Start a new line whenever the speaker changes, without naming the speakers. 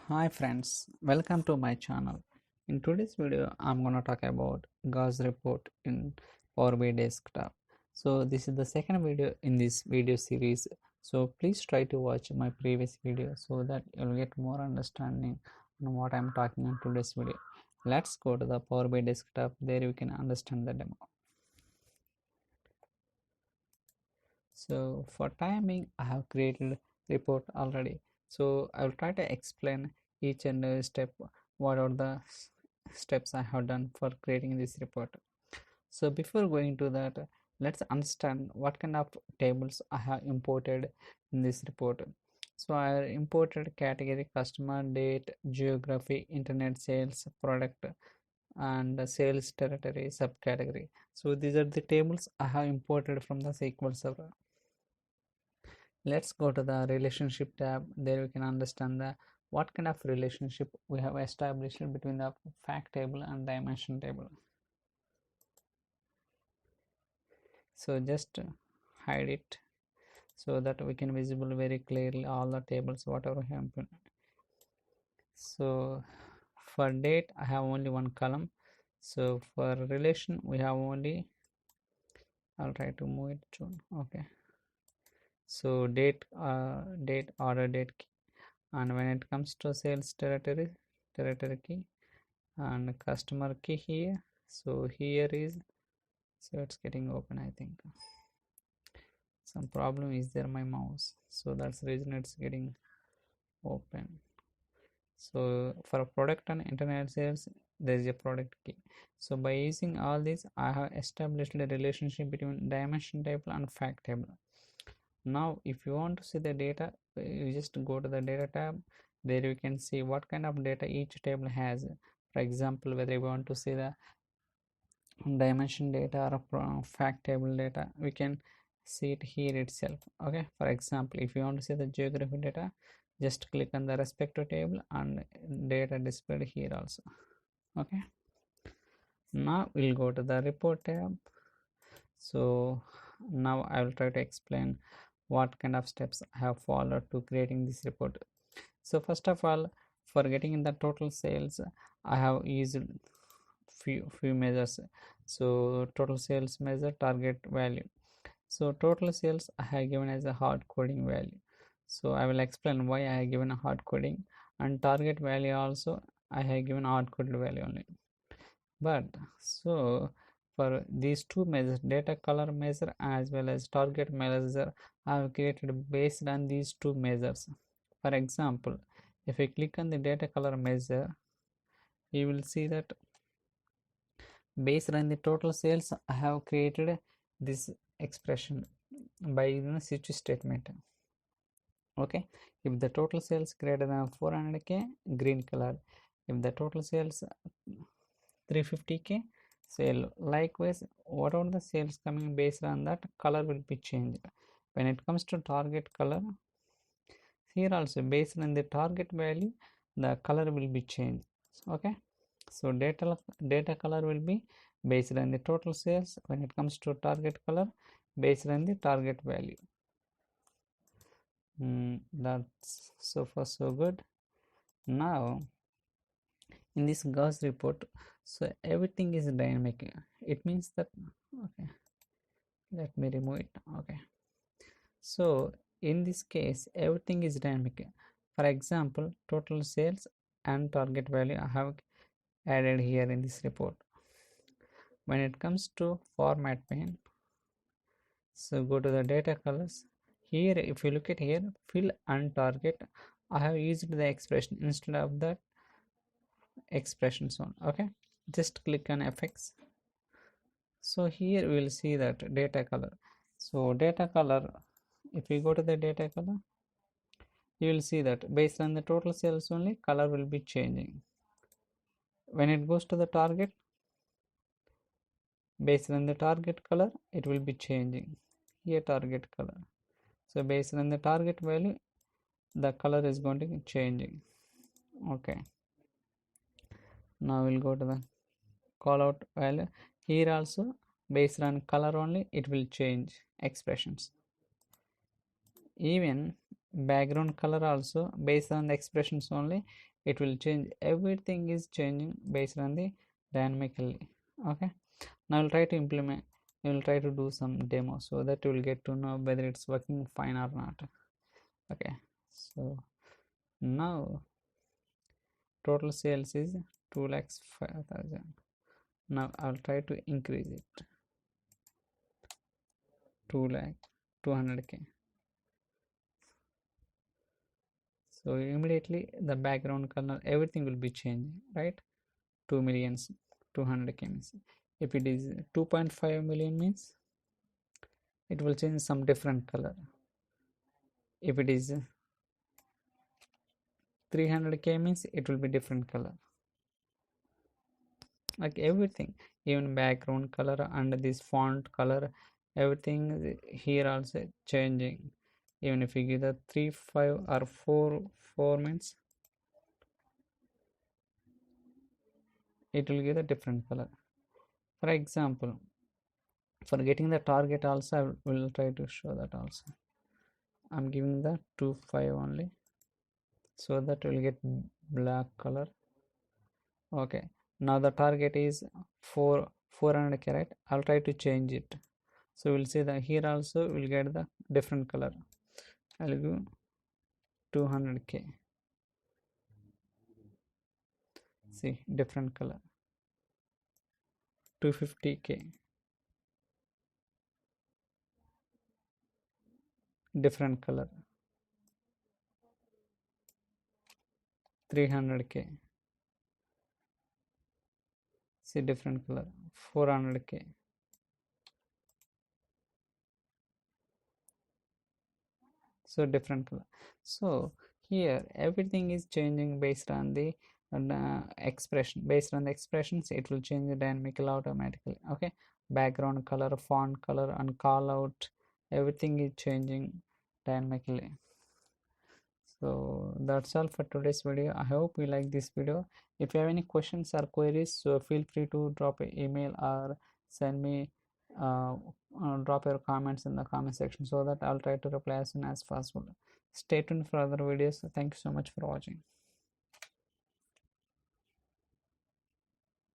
Hi friends, welcome to my channel. In today's video, I'm gonna talk about Gauss report in Power BI desktop. So this is the second video in this video series. So please try to watch my previous video so that you'll get more understanding on what I'm talking in today's video. Let's go to the Power BI desktop. There you can understand the demo. So for timing, I have created report already. So I will try to explain each and every step. What are the steps I have done for creating this report? So before going to that, let's understand what kind of tables I have imported in this report. So I imported category, customer, date, geography, internet sales, product, and sales territory subcategory. So these are the tables I have imported from the SQL Server. Let's go to the relationship tab. There we can understand the what kind of relationship we have established between the fact table and dimension table. So just hide it so that we can visible very clearly all the tables whatever we have put. So for date I have only one column. So for relation we have only, I'll try to move it to, okay. So date order date key, and when it comes to sales territory key and customer key here, so here is, so it's getting open. I think some problem is there my mouse, so that's the reason it's getting open. So for product and internet sales there is a product key. So by using all these I have established a relationship between dimension table and fact table. Now if you want to see the data, you just go to the data tab. There you can see what kind of data each table has. For example, whether you want to see the dimension data or fact table data, we can see it here itself. Okay, for example, if you want to see the geography data, just click on the respective table and data displayed here also. Okay, now we'll go to the report tab. So now I will try to explain what kind of steps I have followed to creating this report. So first of all, for getting in the total sales, I have used few measures. So total sales measure, target value. So total sales I have given as a hard coding value. So I will explain why I have given a hard coding, and target value also I have given hard coded value only. But so for these two measures, data color measure as well as target measure, I have created based on these two measures. For example, if I click on the data color measure, you will see that based on the total sales I have created this expression by using a switch statement. Okay, if the total sales greater than 400k, green color. If the total sales 350k, sale. Likewise, whatever the sales coming based on that, color will be changed. When it comes to target color, here also based on the target value, the color will be changed. Okay, so data color will be based on the total sales. When it comes to target color, based on the target value. That's so far so good. Now in this Gauss report, so everything is dynamic. It means that, okay, let me remove it. Okay, so in this case everything is dynamic. For example, total sales and target value I have added here in this report. When it comes to format pane, so go to the data colors. Here if you look at here, fill and target, I have used the expression instead of that expression zone. Okay, just click on FX. So here we will see that data color. So data color, if we go to the data color, you will see that based on the total sales only, color will be changing. When it goes to the target, based on the target color, it will be changing. Here target color. So based on the target value, the color is going to be changing. Okay, now we'll go to the call out value. Here also based on color only, it will change expressions. Even background color also based on the expressions only, it will change. Everything is changing based on the dynamically. Okay, now I'll try to implement, I will try to do some demo so that you will get to know whether it's working fine or not. Okay, so now total sales is 2,05,000. Now I'll try to increase it 2 lakh 200k. So immediately the background color, everything will be changing, right? 2 millions 200k means, if it is 2.5 million means it will change some different color. If it is 300k means it will be different color. Like everything, even background color and this font color, everything here also changing. Even if you give the 3 5 or 4 means it will give a different color. For example, for getting the target also I will try to show that also. I'm giving the 2 5 only so that will get black color. Okay, now the target is 400k, right? I'll try to change it, so we'll see that here also we'll get the different color. I'll give 200k, see different color. 250k, different color. 300k, see different color. 400k, so different color. So here everything is changing based on the expression. Based on the expressions it will change the dynamical automatically. Okay, background color, font color and call out, everything is changing dynamically. So that's all for today's video. I hope you like this video. If you have any questions or queries, so feel free to drop an email or send me drop your comments in the comment section so that I'll try to reply as soon as possible. Stay tuned for other videos. Thank you so much for watching.